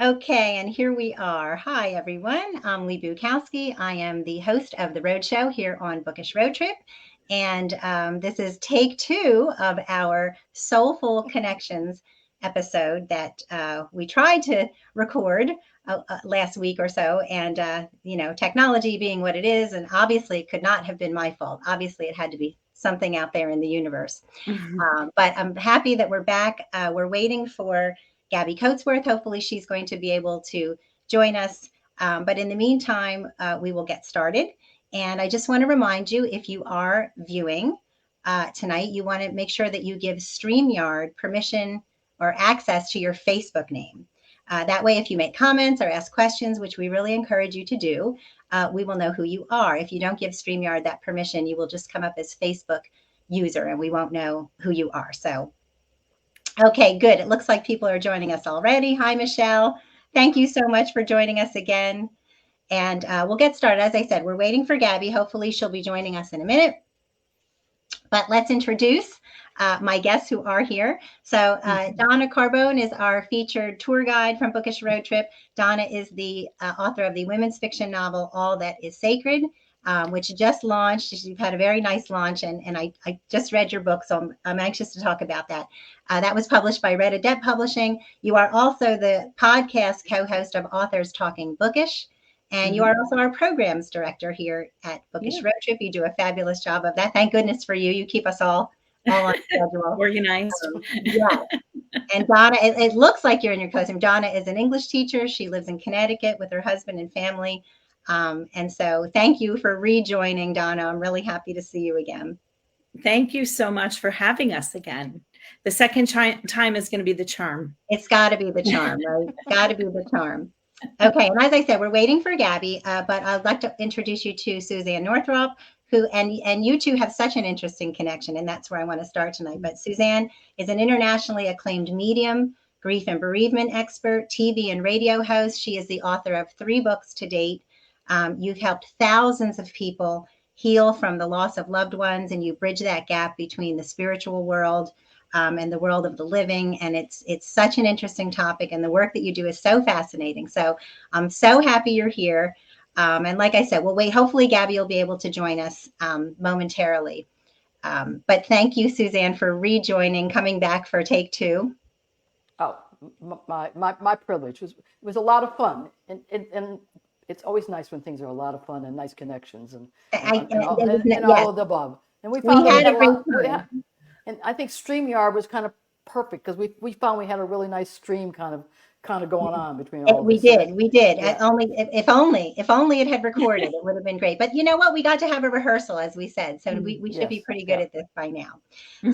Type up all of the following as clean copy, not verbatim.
Okay, and here we are. Hi, everyone. I'm Lee Bukowski. I am the host of the Road Show here on Bookish Road Trip. And this is take two of our Soulful Connections episode that we tried to record last week or so. And, technology being what it is, and obviously it could not have been my fault. Obviously, it had to be something out there in the universe. But I'm happy that we're back. We're waiting for Gabi Coatsworth. Hopefully, she's going to be able to join us. But in the meantime, we will get started. And I just want to remind you, if you are viewing tonight, you want to make sure that you give StreamYard permission or access to your Facebook name. That way, if you make comments or ask questions, which we really encourage you to do, we will know who you are. If you don't give StreamYard that permission, you will just come up as Facebook user and we won't know who you are. So, okay, good. It looks like people are joining us already. Hi, Michelle. Thank you so much for joining us again. And we'll get started. As I said, we're waiting for Gabi. Hopefully she'll be joining us in a minute. But let's introduce my guests who are here. So Donna Carbone is our featured tour guide from Bookish Road Trip. Donna is the author of the women's fiction novel, All That Is Sacred, which just launched. You've had a very nice launch, and I just read your book, so I'm anxious to talk about that. That was published by Red Adept Publishing. You are also the podcast co-host of Authors Talking Bookish, and you are also our programs director here at Bookish Road Trip. You do a fabulous job of that. Thank goodness for you. You keep us all on schedule. Organized. Yeah. And Donna, it looks like you're in your classroom. Donna is an English teacher. She lives in Connecticut with her husband and family. And so thank you for rejoining, Donna. I'm really happy to see you again. Thank you so much for having us again. The second time is going to be the charm. It's got to be the charm, right? It's got to be the charm. Okay, and as I said, we're waiting for Gabi, but I'd like to introduce you to Suzane Northrop, who, and you two have such an interesting connection, and that's where I want to start tonight. But Suzane is an internationally acclaimed medium, grief and bereavement expert, TV and radio host. She is the author of 3 books to date. You've helped thousands of people heal from the loss of loved ones, and you bridge that gap between the spiritual world and the world of the living. And it's such an interesting topic, and the work that you do is so fascinating. So I'm so happy you're here. And like I said, we'll wait. Hopefully Gabi will be able to join us momentarily. But thank you, Suzane, for rejoining, coming back for take 2. Oh, my privilege. It was a lot of fun. And it's always nice when things are a lot of fun and nice connections and all of the above. And we found and I think StreamYard was kind of perfect because we found we had a really nice stream kind of going on between all of us. We did. Yeah. If only it had recorded, it would have been great. But you know what? We got to have a rehearsal, as we said. So we should be pretty good at this by now.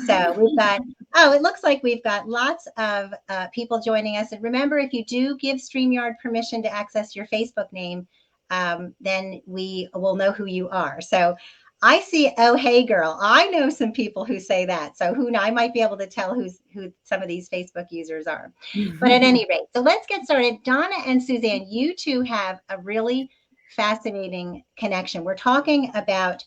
So we've got, it looks like we've got lots of people joining us. And remember, if you do give StreamYard permission to access your Facebook name, then we will know who you are. So I see, oh, hey, girl. I know some people who say that. So I might be able to tell who some of these Facebook users are. But at any rate, so let's get started. Donna and Suzane, you two have a really fascinating connection. We're talking about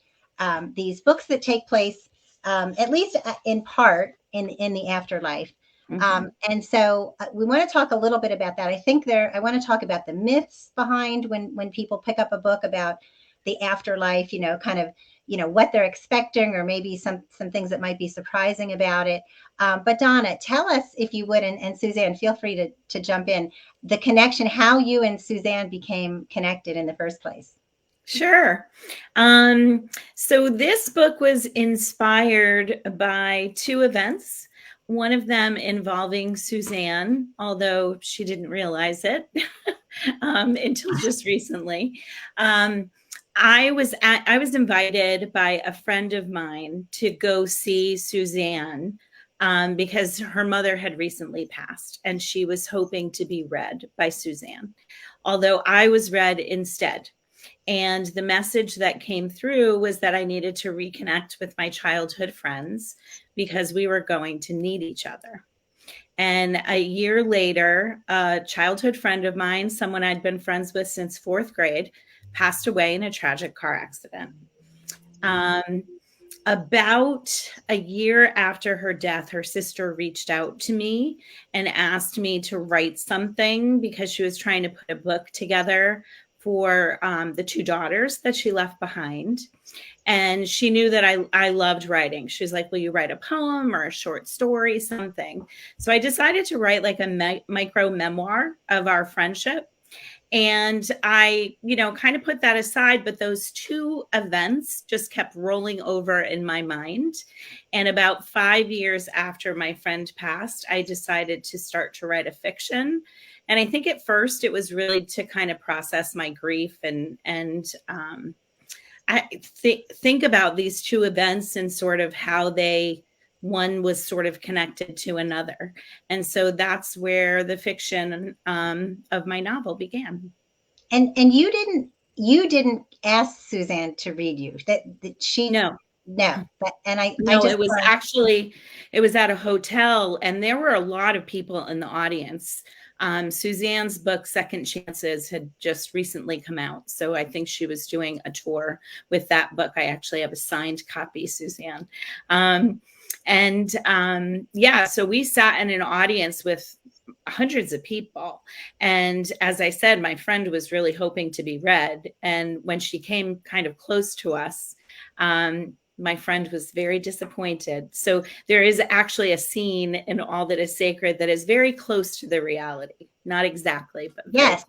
these books that take place, at least in part, in the afterlife. And so we want to talk a little bit about that. I want to talk about the myths behind when people pick up a book about the afterlife, kind of, what they're expecting, or maybe some things that might be surprising about it. But Donna, tell us, if you would, and Suzane, feel free to jump in, the connection, how you and Suzane became connected in the first place. Sure. So this book was inspired by 2 events. One of them involving Suzane, although she didn't realize it until just recently. I was invited by a friend of mine to go see Suzane because her mother had recently passed, and she was hoping to be read by Suzane, although I was read instead. And the message that came through was that I needed to reconnect with my childhood friends because we were going to need each other. And a year later, a childhood friend of mine, someone I'd been friends with since 4th grade, passed away in a tragic car accident. About a year after her death, her sister reached out to me and asked me to write something because she was trying to put a book together for the two daughters that she left behind. And she knew that I loved writing. She was like, will you write a poem or a short story, something? So I decided to write like a micro memoir of our friendship. And I, kind of put that aside, but those two events just kept rolling over in my mind. And about 5 years after my friend passed, I decided to start to write a fiction. And I think at first it was really to kind of process my grief and I think about these two events and sort of how one was sort of connected to another. And so that's where the fiction of my novel began. And you didn't ask Suzane to read you. That she No. It was at a hotel, and there were a lot of people in the audience. Suzane's book, Second Chances, had just recently come out. So I think she was doing a tour with that book. I actually have a signed copy, Suzane. So we sat in an audience with hundreds of people. And as I said, my friend was really hoping to be read. And when she came kind of close to us, my friend was very disappointed. So there is actually a scene in All That Is Sacred that is very close to the reality. Not exactly, but yes.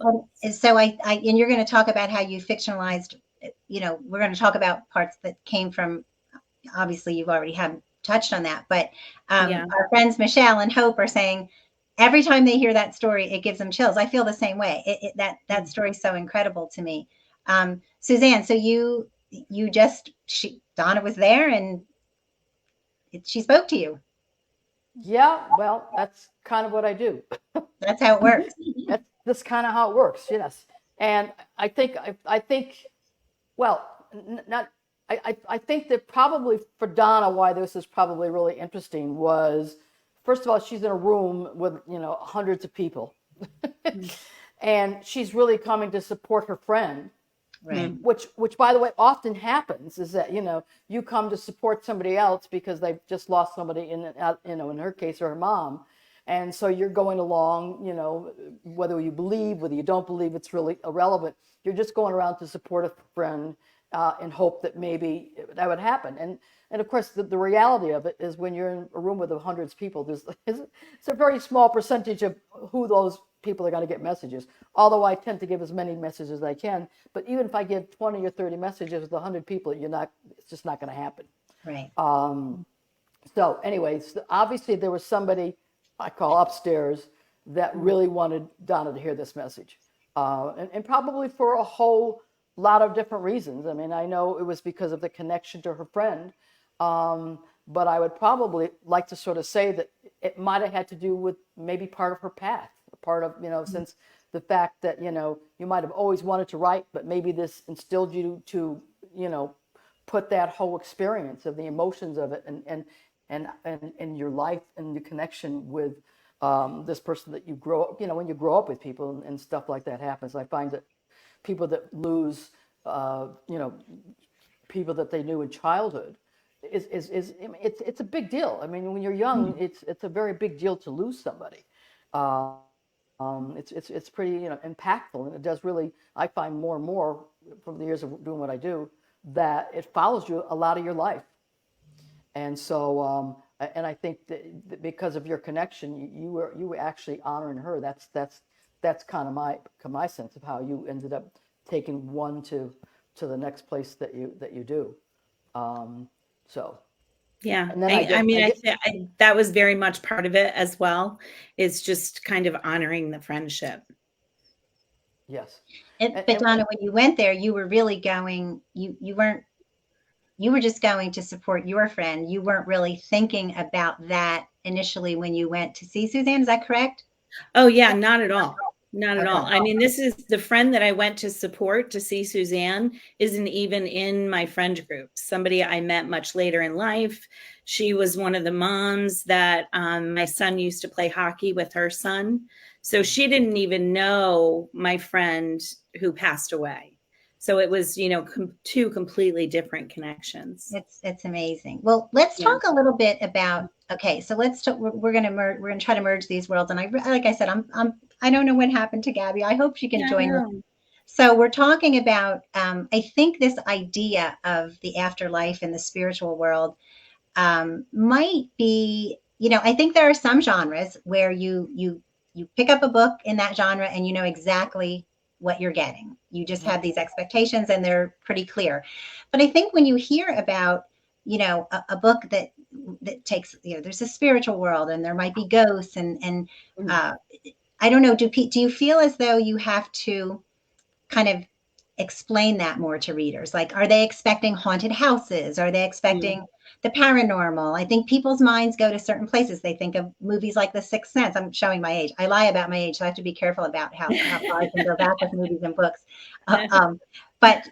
So and you're going to talk about how you fictionalized, we're going to talk about parts that came from, obviously you've already touched on that, but our friends Michelle and Hope are saying every time they hear that story, it gives them chills. I feel the same way. That story is so incredible to me. Suzane, so Donna was there and she spoke to you. Yeah, well, that's kind of what I do. That's how it works. That's kind of how it works. Yes, and I think that probably for Donna, why this is probably really interesting was, first of all, she's in a room with hundreds of people, and she's really coming to support her friend. Right. Which, by the way, often happens is that you come to support somebody else because they've just lost somebody in her case, or her mom, and so you're going along. Whether you believe, whether you don't believe, it's really irrelevant. You're just going around to support a friend in hope that maybe that would happen. And of course, the reality of it is when you're in a room with hundreds of people, it's a very small percentage of who those people are going to get messages. Although I tend to give as many messages as I can, but even if I give 20 or 30 messages with 100 people, it's just not going to happen. Right. So anyways, obviously there was somebody I call upstairs that really wanted Donna to hear this message. And probably for a whole lot of different reasons. I mean, I know it was because of the connection to her friend, but I would probably like to sort of say that it might have had to do with maybe part of her path, part of, since the fact that, you might have always wanted to write, but maybe this instilled you to, put that whole experience of the emotions of it and your life and your connection with this person that you grow up, when you grow up with people and stuff like that happens. I find that people that lose, people that they knew in childhood it's a big deal. I mean, when you're young, it's a very big deal to lose somebody. It's pretty impactful, and it does really. I find more and more from the years of doing what I do that it follows you a lot of your life, and so and I think that because of your connection, you were actually honoring her. That's kind of my sense of how you ended up taking one to the next place that you do. So. Yeah, that was very much part of it as well. Is just kind of honoring the friendship. Yes. But Donna, when you went there, you were really going. You were just going to support your friend. You weren't really thinking about that initially when you went to see Suzane. Is that correct? Oh yeah, not at all. Not at all. I mean, this is the friend that I went to support to see Suzane isn't even in my friend group. Somebody I met much later in life. She was one of the moms that my son used to play hockey with her son. So she didn't even know my friend who passed away. So it was, two completely different connections. It's amazing. Well, let's talk a little bit about, okay, so let's talk, we're going to try to merge these worlds. And like I said, I don't know what happened to Gabi. I hope she can join us. So we're talking about, I think this idea of the afterlife in the spiritual world might be, I think there are some genres where you pick up a book in that genre and you know exactly what you're getting. You just have these expectations and they're pretty clear. But I think when you hear about, a book that takes, there's a spiritual world and there might be ghosts and I don't know, do you feel as though you have to kind of explain that more to readers? Like, are they expecting haunted houses? Are they expecting the paranormal? I think people's minds go to certain places. They think of movies like The Sixth Sense. I'm showing my age. I lie about my age, so I have to be careful about how far I can go back with movies and books. But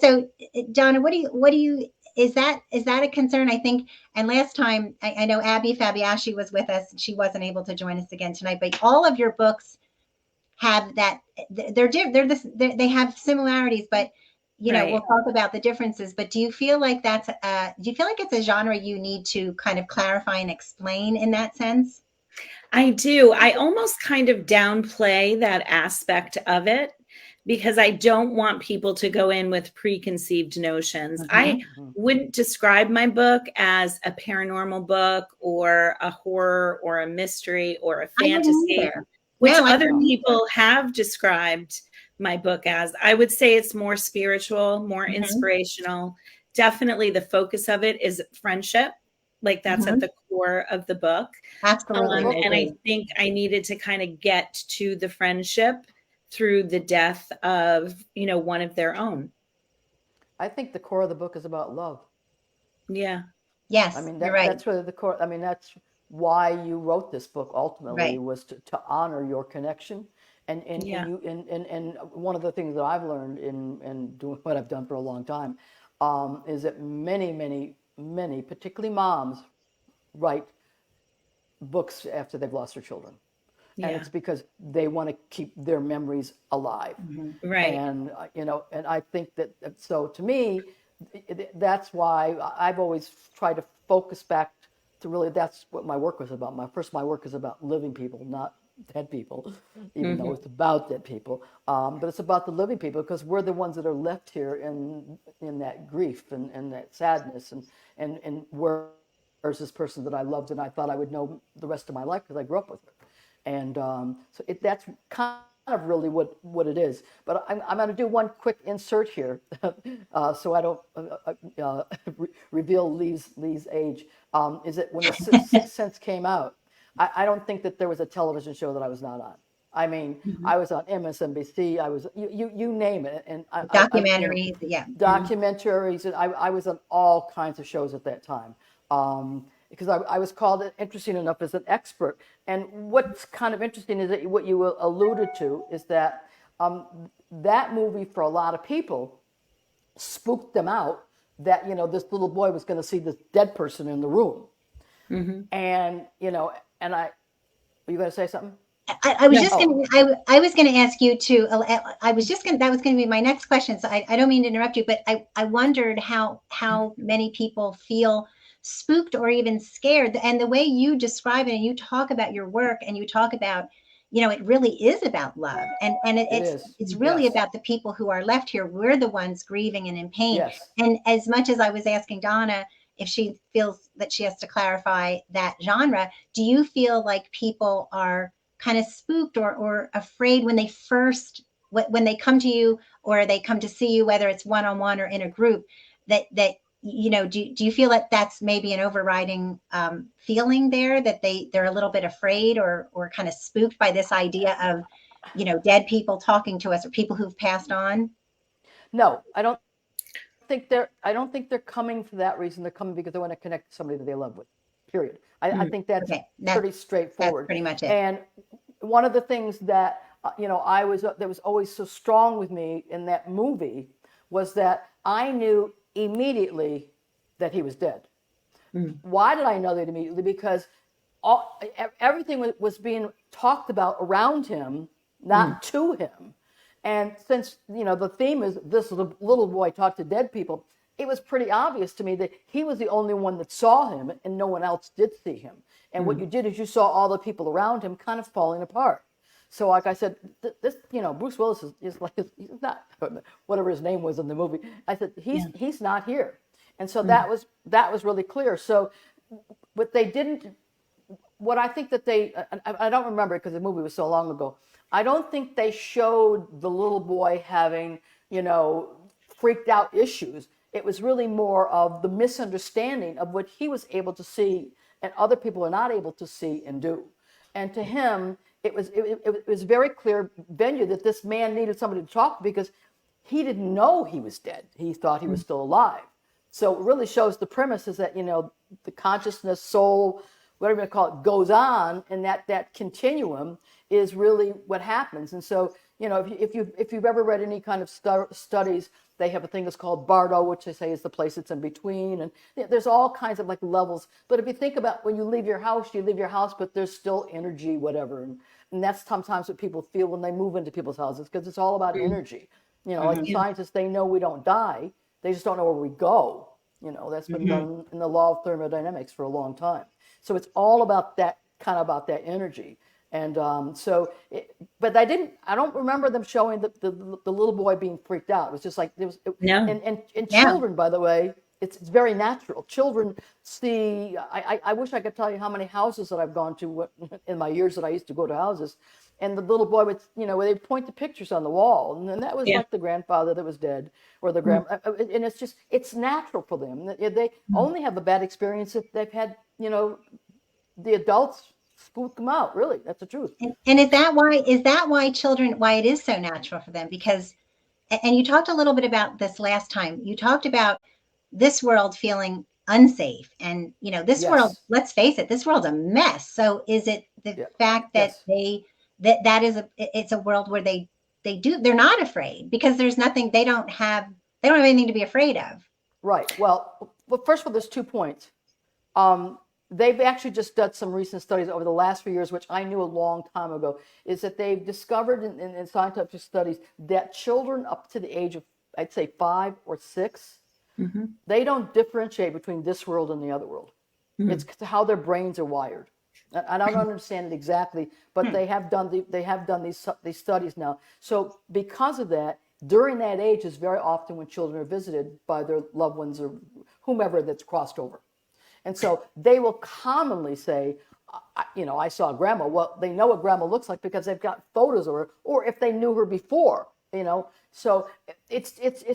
so Donna, what do you? Is that a concern? I think. And last time, I know Abby Fabiashi was with us. She wasn't able to join us again tonight. But all of your books have that they have similarities, but we'll talk about the differences. But do you feel like it's a genre you need to kind of clarify and explain in that sense? I do. I almost kind of downplay that aspect of it because I don't want people to go in with preconceived notions. I wouldn't describe my book as a paranormal book or a horror or a mystery or a fantasy, which other people have described my book as. I would say it's more spiritual, more inspirational. Definitely the focus of it is friendship. Like that's at the core of the book. Absolutely. And I think I needed to kind of get to the friendship through the death of, one of their own. I think the core of the book is about love. Yeah. Yes. I mean, you're right. that's really the core. I mean, that's why you wrote this book ultimately, was to honor your connection. And one of the things that I've learned in doing what I've done for a long time is that many, particularly moms, write books after they've lost their children. And it's because they want to keep their memories alive. Right. And, and I think that, so to me, that's why I've always tried to focus back to really, that's what my work was about. My work is about living people, not dead people, even though it's about dead people. But it's about the living people because we're the ones that are left here in that grief and that sadness and where's this person that I loved and I thought I would know the rest of my life because I grew up with her. And so that's kind of really what it is. But I'm going to do one quick insert here so I don't reveal Lee's age. Is that when the Sixth Sense came out, I don't think that there was a television show that I was not on. I mean, I was on MSNBC. I was you name it, and documentaries, documentaries, and I was on all kinds of shows at that time. Because I was called, interesting enough, as an expert. And what's kind of interesting is that what you alluded to is that that movie, for a lot of people, spooked them out that, this little boy was going to see this dead person in the room. And, and were you going to say something? I was just going to, I was going to ask you to, that was going to be my next question. So I don't mean to interrupt you, but I wondered how many people feel spooked or even scared. And the way you describe it and you talk about your work and you talk about, it really is about love. And it's really about the people who are left here. We're the ones grieving and in pain. And as much as I was asking Donna if she feels that she has to clarify that genre, do you feel like people are kind of spooked or afraid when they come to you or they come to see you, whether it's one-on-one or in a group, that do you feel that that's maybe an overriding feeling there, that they're a little bit afraid or kind of spooked by this idea of, dead people talking to us or people who've passed on? No, I don't think they're coming for that reason. They're coming because they want to connect to somebody that they love with, period. I think that's pretty straightforward. That's pretty much it. And one of the things that, that was always so strong with me in that movie was that I knew immediately that he was dead. Why did I know that immediately? Because everything was being talked about around him, not to him. And since, the theme is this little boy talked to dead people, it was pretty obvious to me that he was the only one that saw him and no one else did see him. And what you did is you saw all the people around him kind of falling apart. So like I said, this, Bruce Willis is like, he's not, whatever his name was in the movie. I said, he's not here. And so that was really clear. So, but they didn't, what I think that I don't remember because the movie was so long ago. I don't think they showed the little boy having, freaked out issues. It was really more of the misunderstanding of what he was able to see and other people are not able to see and do. And to him, it was very clear venue that this man needed somebody to talk to because he didn't know he was dead. He thought he was still alive. So it really shows the premise is that, the consciousness, soul, whatever you call it, goes on, and that continuum is really what happens. And so, if you've ever read any kind of studies, they have a thing that's called Bardo, which they say is the place that's in between, and there's all kinds of like levels. But if you think about when you leave your house, but there's still energy, whatever, and that's sometimes what people feel when they move into people's houses because it's all about energy. Like scientists, they know we don't die, they just don't know where we go. That's been done in the law of thermodynamics for a long time. So it's all about that energy. And but I don't remember them showing the little boy being freaked out. It was just like, and children, by the way, it's very natural. Children see, I wish I could tell you how many houses that I've gone to in my years that I used to go to houses. And the little boy would, where they point the pictures on the wall. And then that was like the grandfather that was dead or the and it's natural for them. They only have a bad experience if they've had, the adults spook them out. Really, that's the truth. And is that why children, why it is so natural for them? Because, and you talked a little bit about this last time, you talked about this world feeling unsafe and, this world, let's face it, this world's a mess. So is it the fact that it's a world where they're not afraid because there's nothing, they don't have anything to be afraid of. Right. Well, first of all, there's 2 points. They've actually just done some recent studies over the last few years, which I knew a long time ago, is that they've discovered in scientific studies that children up to the age of, I'd say 5 or 6, they don't differentiate between this world and the other world. It's how their brains are wired. I don't understand it exactly, but they have done these studies now. So because of that, during that age is very often when children are visited by their loved ones or whomever that's crossed over. And so they will commonly say, I saw grandma. Well, they know what grandma looks like because they've got photos of her, or if they knew her before, So it's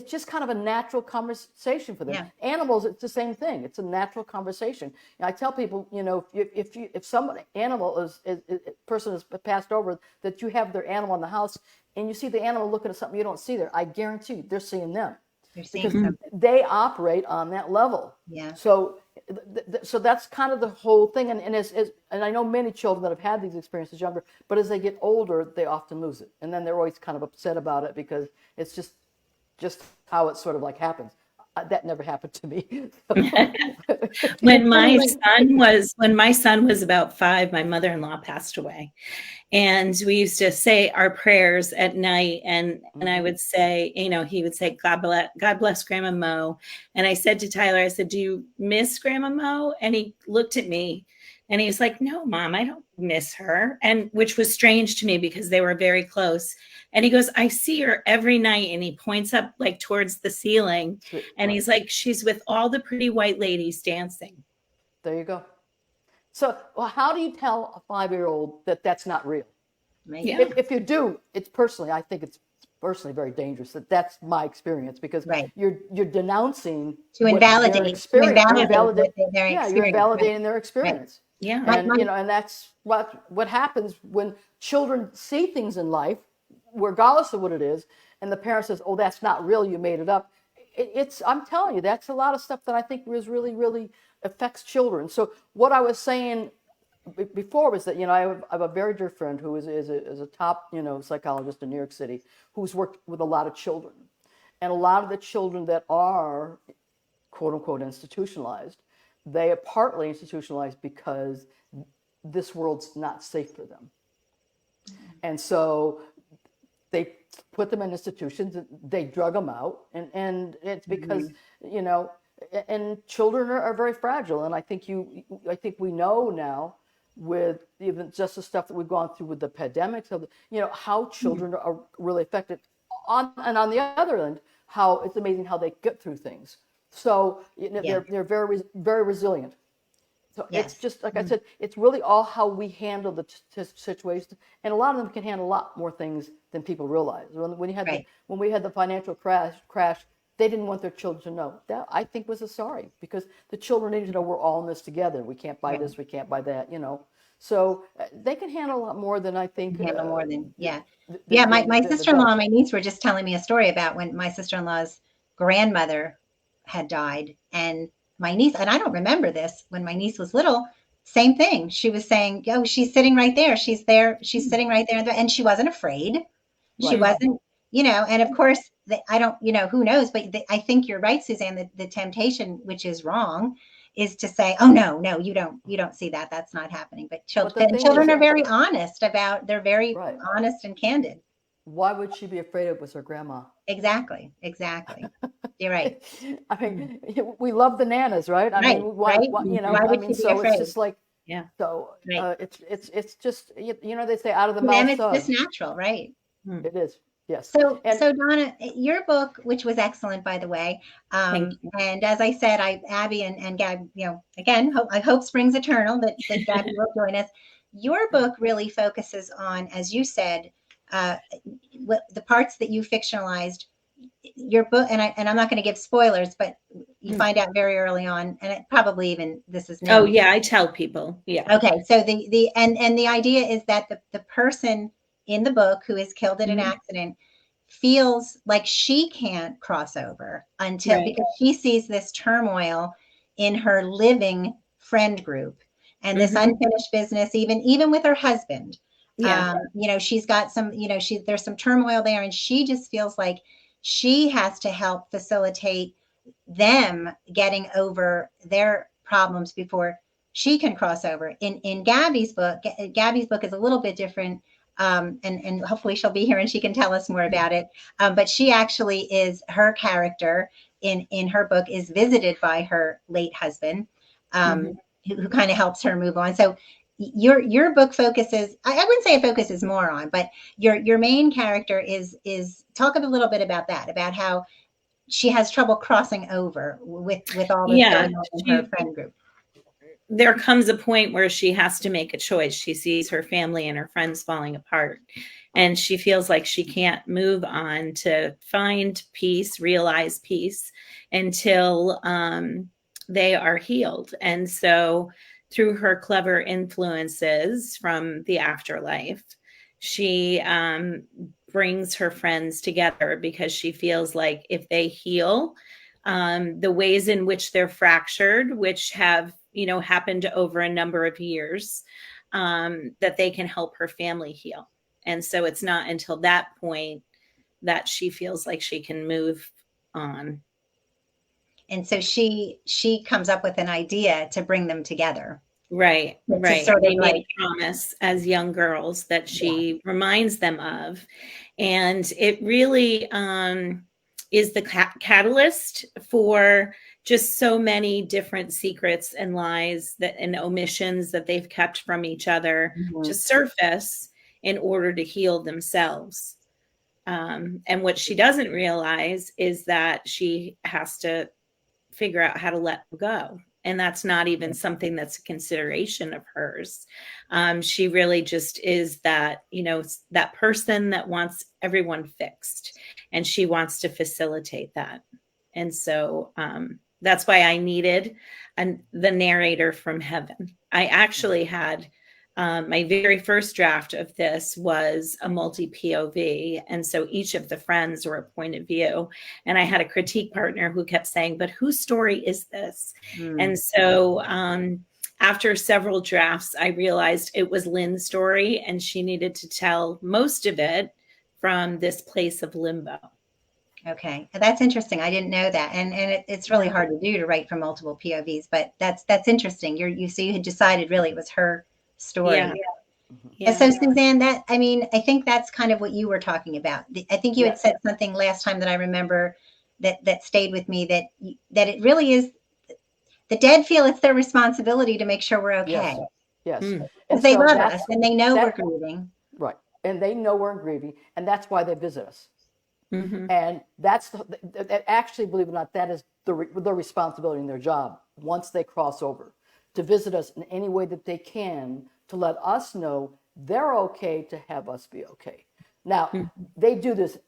just kind of a natural conversation for them. Yeah. Animals, it's the same thing. It's a natural conversation. I tell people, if some animal person has passed over, that you have their animal in the house, and you see the animal looking at something you don't see there, I guarantee you, they're seeing them. Because they operate on that level. Yeah. So that's kind of the whole thing. And I know many children that have had these experiences younger, but as they get older, they often lose it. And then they're always kind of upset about it because it's just how it sort of like happens. That never happened to me. When my son was about 5, my mother-in-law passed away. And we used to say our prayers at night, and I would say, he would say, God bless Grandma Mo. And I said to Tyler, I said, do you miss Grandma Mo? And he looked at me and he was like, no, Mom, I don't miss her. And which was strange to me because they were very close. And he goes, I see her every night. And he points up like towards the ceiling. And he's like, she's with all the pretty white ladies dancing. There you go. So, well, how do you tell a 5-year-old that that's not real? Yeah. If you do, I think it's personally very dangerous. That's my experience because you're denouncing to invalidate their experience. You're invalidating their experience. Right. Yeah. And and that's what happens when children see things in life, regardless of what it is, and the parent says, "Oh, that's not real. You made it up." I'm telling you, that's a lot of stuff that I think really, really affects children. So what I was saying before was that, I have a very dear friend who is a top, psychologist in New York City who's worked with a lot of children. And a lot of the children that are, quote unquote, institutionalized, they are partly institutionalized because this world's not safe for them. And so they put them in institutions, they drug them out, and it's because you know, and children are very fragile, and I think we know now, with even just the stuff that we've gone through with the pandemics of, you know, how children are really affected, and on the other end, how it's amazing how they get through things. So you know, they're very very resilient. So it's just like I said, it's really all how we handle the situation, and a lot of them can handle a lot more things than people realize. When you had when we had the financial crash, they didn't want their children to know. That, I think, was a sorry, because the children needed to know we're all in this together. We can't buy this, we can't buy that, you know. So they can handle a lot more than I think. Handle more than My sister-in-law and my niece were just telling me a story about when my sister-in-law's grandmother had died, and my niece, and I don't remember this, when my niece was little, same thing. She was saying, "Oh, she's sitting right there. She's there. She's sitting right there," and she wasn't afraid. She wasn't, you know. And of course, I don't, you know, who knows? But I think you're right, Suzane. The temptation, which is wrong, is to say, "Oh no, you don't see that. That's not happening." But children are very honest about. They're very honest and candid. Why would she be afraid it was her grandma? Exactly. You're right. I mean, we love the nanas, right? I mean, why, you know, I mean, so it's just like, so it's just, you know, they say out of the mouth. It's just natural, right? It is. Yes. So Donna, your book, which was excellent, by the way, and as I said, Abby and Gabi, you know, again, I hope springs eternal that Gabi will join us. Your book really focuses on, as you said, the parts that you fictionalized. Your book, and I'm not going to give spoilers, but you find out very early on, and it probably even this is known. Oh yeah, I tell people. Yeah. Okay, so the idea is that the person in the book who is killed in an accident feels like she can't cross over until because she sees this turmoil in her living friend group and this unfinished business, even with her husband. You know, she's got some, you know, there's some turmoil there, and she just feels like she has to help facilitate them getting over their problems before she can cross over. In Gabi's book is a little bit different, and hopefully she'll be here and she can tell us more about it. But she actually is, her character in her book is visited by her late husband, who kind of helps her move on. So your book focuses, I wouldn't say it focuses more on, but your main character is talk a little bit about that, about how she has trouble crossing over with all this going on in her friend group. There comes a point where she has to make a choice. She sees her family and her friends falling apart, and she feels like she can't move on to find peace, realize peace, until they are healed. And so through her clever influences from the afterlife, she brings her friends together, because she feels like if they heal the ways in which they're fractured, which have, you know, happened over a number of years, that they can help her family heal. And so it's not until that point that she feels like she can move on. And so she comes up with an idea to bring them together. Right. They made a promise as young girls that she reminds them of. And it really is the catalyst for just so many different secrets and lies and omissions that they've kept from each other to surface in order to heal themselves. And what she doesn't realize is that she has to figure out how to let them go. And that's not even something that's a consideration of hers. She really just is that, you know, that person that wants everyone fixed, and she wants to facilitate that. And so that's why I needed the narrator from heaven. I actually had my very first draft of this was a multi-POV. And so each of the friends were a point of view. And I had a critique partner who kept saying, but whose story is this? And so after several drafts, I realized it was Lynn's story, and she needed to tell most of it from this place of limbo. Okay, that's interesting. I didn't know that, and it's really hard to do, to write from multiple POVs. But that's interesting. So you had decided really it was her story. Yeah. So Suzane, I think that's kind of what you were talking about. I think you had said something last time that I remember that stayed with me, that it really is, the dead feel it's their responsibility to make sure we're okay. Yes. Because they love us and they know we're grieving. Right. And they know we're grieving, and that's why they visit us. Mm-hmm. And that's actually, believe it or not, that is the responsibility in their job once they cross over, to visit us in any way that they can, to let us know they're okay, to have us be okay. Now, they do this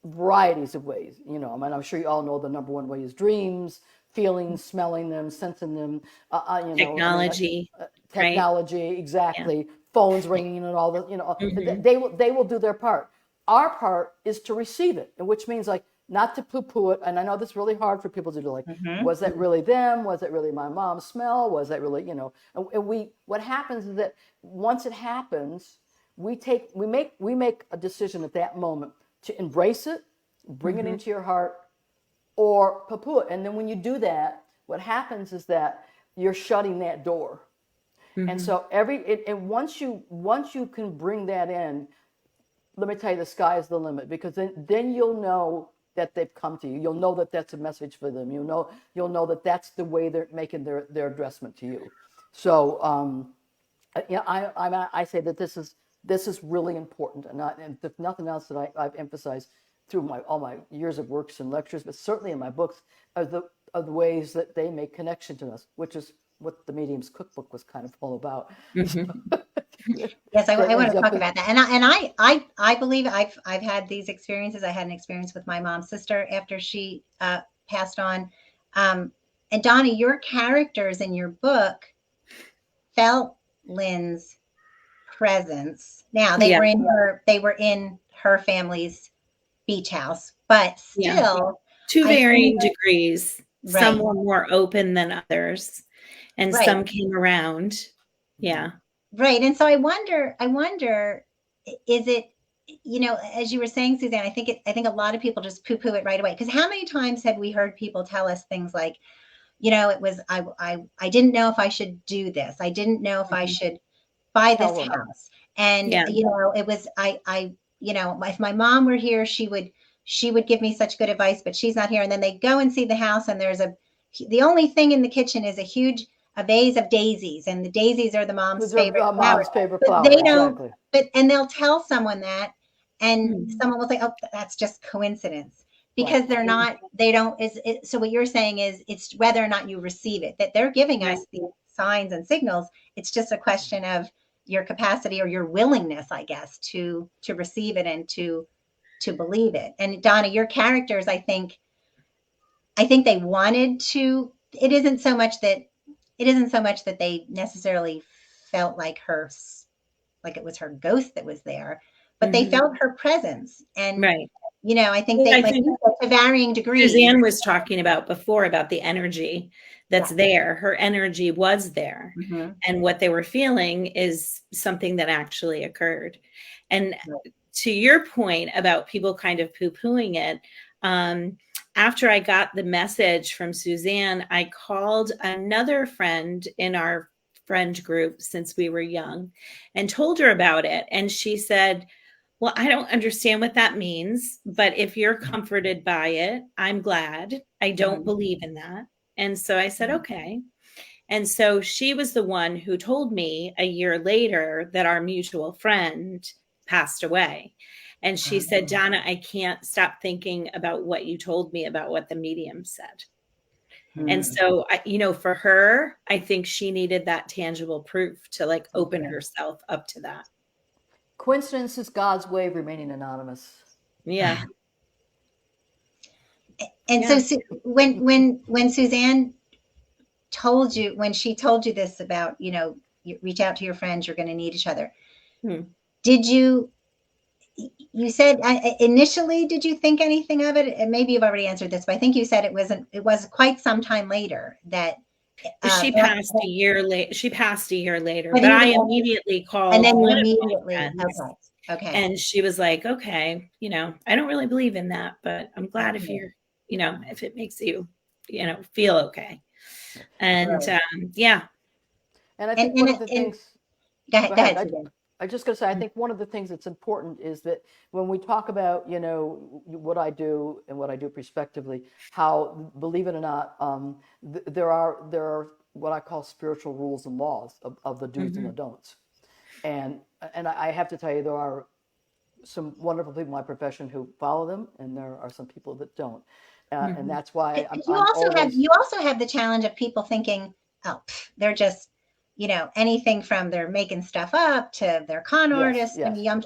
varieties of ways. You know, I mean, I'm sure you all know the number one way is dreams, feeling, smelling them, sensing them. Technology. Technology, right? Exactly. Yeah. Phones ringing and all that. You know, they will do their part. Our part is to receive it, and which means like not to poo-poo it. And I know this is really hard for people to do. Like, was that really them? Was that really my mom's smell? Was that really, you know? And what happens is that once it happens, we make a decision at that moment to embrace it, bring it into your heart, or poo-poo it. And then when you do that, what happens is that you're shutting that door. And so once you can bring that in, let me tell you, the sky is the limit, because then you'll know that they've come to you. You'll know that that's a message for them. You'll know that that's the way they're making their addressment to you. So, I say that this is really important, and if nothing else that I've emphasized through all my years of works and lectures, but certainly in my books, are the ways that they make connection to us, which is what the Medium's Cookbook was kind of all about. Yes, I want to talk about that, and I believe I've had these experiences. I had an experience with my mom's sister after she passed on, and Donna, your characters in your book felt Lynn's presence. Now they were in her family's beach house, but still to varying degrees. Right. Some were more open than others, and some came around. Yeah. Right. And so I wonder, is it, you know, as you were saying, Suzane, I think a lot of people just poo-poo it right away. Because how many times have we heard people tell us things like, you know, it was, I didn't know if I should do this. I didn't know if I should buy this house. And, you know, it was, you know, if my mom were here, she would give me such good advice, but she's not here. And then they go and see the house, and the only thing in the kitchen is a vase of daisies, and the daisies are the mom's favorite flower. They don't, and they'll tell someone that, and someone will say, "Oh, that's just coincidence," because they're not. They don't. So what you're saying is, it's whether or not you receive it. That they're giving us the signs and signals. It's just a question of your capacity or your willingness, I guess, to receive it and to believe it. And Donna, your characters, I think they wanted to. It isn't so much that they necessarily felt like it was her ghost that was there, but they felt her presence. And, you know, I think to varying degrees. Suzane was talking about before about the energy that's there. Her energy was there. And what they were feeling is something that actually occurred. And to your point about people kind of poo-pooing it, after I got the message from Suzane, I called another friend in our friend group since we were young and told her about it. And she said, well, I don't understand what that means, but if you're comforted by it, I'm glad. I don't believe in that. And so I said, okay. And so she was the one who told me a year later that our mutual friend passed away. And she said, Donna, I can't stop thinking about what you told me about what the medium said. And so, you know, for her, I think she needed that tangible proof to like open herself up to that. Coincidence is God's way of remaining anonymous. Yeah. And so when Suzane when she told you this about, you know, you reach out to your friends, you're going to need each other. Did you said initially, did you think anything of it? And maybe you've already answered this, but I think you said it was quite some time later that she passed a year later. She passed a year later, but I immediately called. And then you immediately, okay. And she was like, okay, you know, I don't really believe in that, but I'm glad if you're, you know, if it makes you, you know, feel okay. And And I think one of the things. Go ahead. I just going to say, I think one of the things that's important is that when we talk about, you know, what I do and what I do prospectively, how, believe it or not, there are what I call spiritual rules and laws of the do's and the don'ts. And I have to tell you, there are some wonderful people in my profession who follow them, and there are some people that don't. And that's why you also have the challenge of people thinking, oh, they're just, you know, anything from they're making stuff up to they're con artists. Yes. I mean, I'm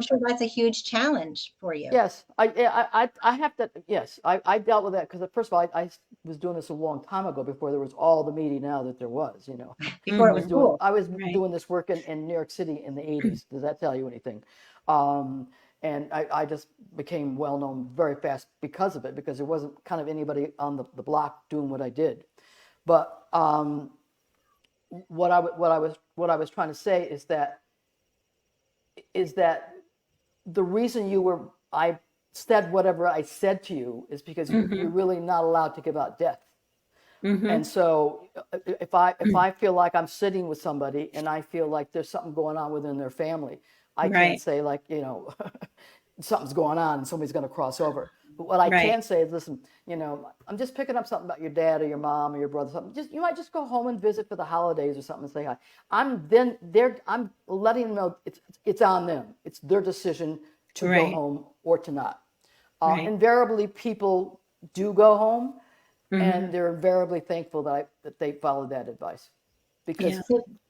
sure that's a huge challenge for you. Yes, I have to. Yes, I dealt with that because first of all, I was doing this a long time ago before there was all the media now that there was. You know, Before it was cool. I was doing this work in New York City in the '80s. Does that tell you anything? And I just became well known very fast because of it, because there wasn't kind of anybody on the block doing what I did. But what I was trying to say is that the reason I said whatever I said to you is because you're really not allowed to give out death. And so if I feel like I'm sitting with somebody and I feel like there's something going on within their family, I can't say, like, you know, something's going on and somebody's going to cross over. But what I can say is, listen, you know, I'm just picking up something about your dad or your mom or your brother, something. You might just go home and visit for the holidays or something and say hi. I'm letting them know it's on them. It's their decision to go home or to not. Invariably, people do go home, and they're invariably thankful that they followed that advice, because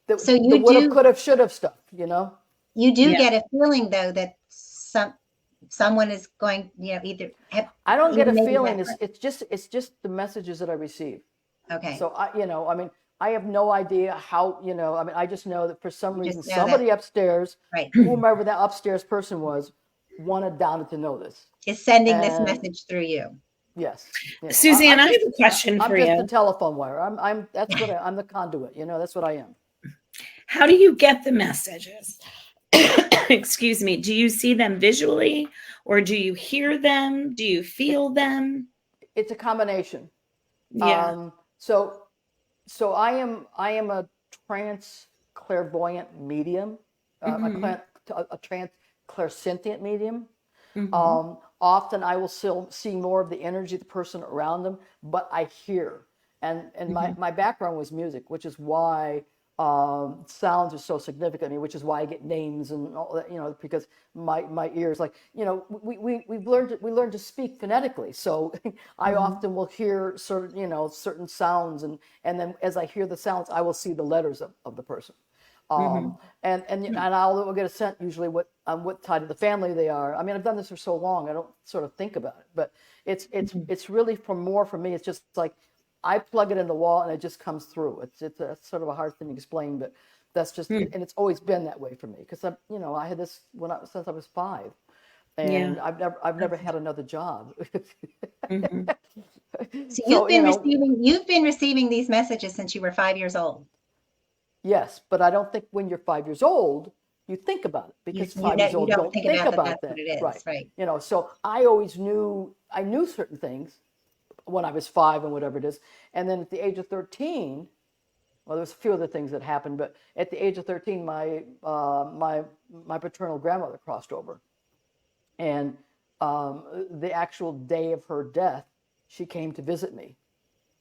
the would have, could have, should have stuff, you know. You do get a feeling, though, that someone is going, you know, either. I don't get a feeling. It's just the messages that I receive. Okay. So I mean, I have no idea how, you know. I mean, I just know that for some reason somebody upstairs, whomever that upstairs person was, wanted Donna to know this. Is sending this message through you. Yes. You know, Suzanne, I have a question for you. I'm just the telephone wire. I'm the conduit. You know, that's what I am. How do you get the messages? Excuse me. Do you see them visually, or do you hear them? Do you feel them? It's a combination. Yeah. So I am a trans clairvoyant medium, a trans clairsentient medium. Often I will still see more of the energy of the person around them, but I hear. And my background was music, which is why sounds are so significant to me, which is why I get names and all that, you know, because my ears, like, you know, we learned to speak phonetically. So I often will hear certain sounds, and then as I hear the sounds, I will see the letters of the person. And I'll get a sense usually what side of the family they are. I mean, I've done this for so long, I don't sort of think about it, but it's really for me. It's just like I plug it in the wall and it just comes through. It's a sort of a hard thing to explain, but that's just, and it's always been that way for me, because I had this since I was 5, and I've never had another job. So you've been receiving these messages since you were 5 years old. Yes, but I don't think when you're 5 years old you think about it, because 5 years old don't think about that. What it is, right? You know, so I always knew certain things when I was 5 and whatever it is, and then at the age of 13, well, there's a few other things that happened, but at the age of 13, my paternal grandmother crossed over, and the actual day of her death, she came to visit me.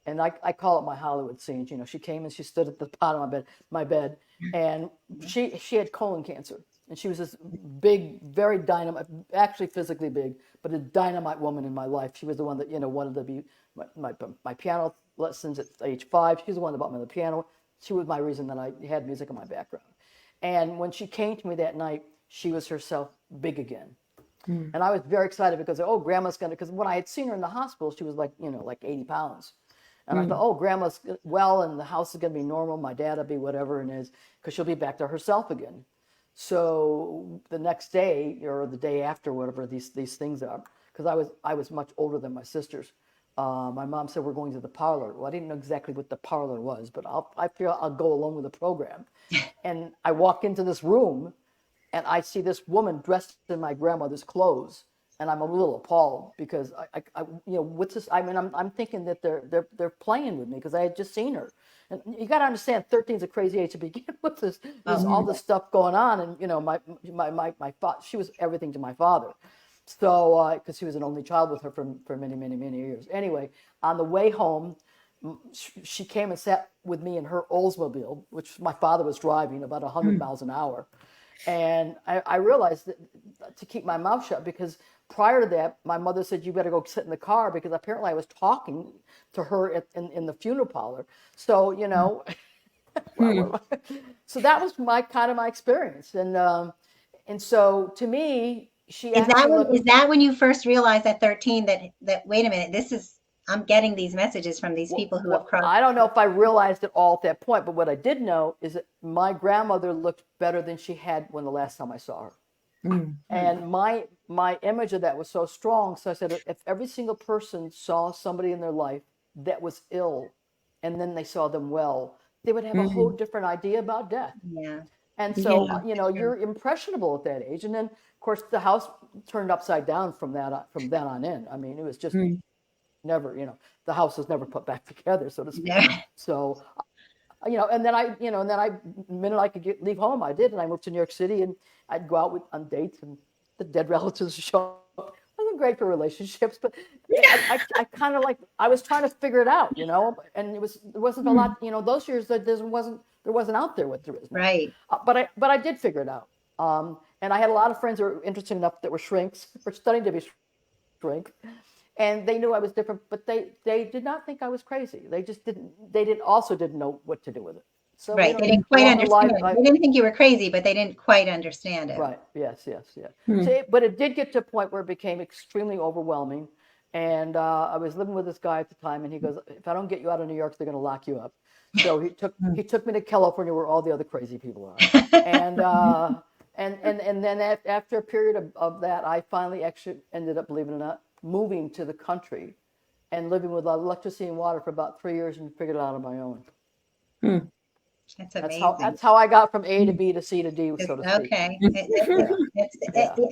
And I call it my Hollywood scenes. You know, she came and she stood at the bottom of my bed, and she had colon cancer, and she was this big, very dynamite, actually physically big, but a dynamite woman in my life. She was the one that, you know, wanted to be my piano lessons at age 5. She's the one that bought me the piano. She was my reason that I had music in my background. And when she came to me that night, she was herself big again. And I was very excited because, grandma's because when I had seen her in the hospital, she was like 80 pounds. And I thought, grandma's well, and the house is going to be normal. My dad will be whatever it is, because she'll be back to herself again. So the next day, or the day after, whatever these things are, because I was much older than my sisters. My mom said, we're going to the parlor. Well, I didn't know exactly what the parlor was, but I feel I'll go along with the program. And I walk into this room, and I see this woman dressed in my grandmother's clothes. and I'm a little appalled because what's this? I mean, I'm thinking that they're playing with me because I had just seen her. And you got to understand, 13 is a crazy age to begin with. There's all this stuff going on, and my she was everything to my father. So because he was an only child with her for many years. Anyway, on the way home, she came and sat with me in her Oldsmobile, which my father was driving about 100 miles an hour. And I realized that to keep my mouth shut, because prior to that, my mother said, you better go sit in the car, because apparently I was talking to her in the funeral parlor. So, so that was my experience. And so to me, is that when you first realized at 13 that wait a minute, I'm getting these messages from these people who have crossed. I don't know if I realized it all at that point, but what I did know is that my grandmother looked better than she had when the last time I saw her. Mm-hmm. And my image of that was so strong. So I said, if every single person saw somebody in their life that was ill, and then they saw them well, they would have a whole different idea about death. Yeah. And so, you're impressionable at that age. And then, of course, the house turned upside down from then on in. I mean, it was just never, the house was never put back together, so to speak. Yeah. So, and then the minute I could leave home, I did. And I moved to New York City, and I'd go out on dates, and the dead relatives would show up. It wasn't great for relationships, but I kind of I was trying to figure it out, and there wasn't a lot, those years that there wasn't out there what there is now. Right. But I did figure it out. And I had a lot of friends who were interesting enough that were shrinks, or studying to be shrinks. And they knew I was different, but they did not think I was crazy. They just didn't know what to do with it. So, right. They didn't quite understand it. They didn't think you were crazy, but they didn't quite understand it. Right. Yes. So but it did get to a point where it became extremely overwhelming. And I was living with this guy at the time, and he goes, if I don't get you out of New York, they're going to lock you up. So he took me to California, where all the other crazy people are. And then after a period of that, I finally actually ended up, believe it or not, moving to the country and living with electricity and water for about 3 years, and figured it out on my own. That's amazing. That's how I got from A to B to C to D, so to speak. Okay.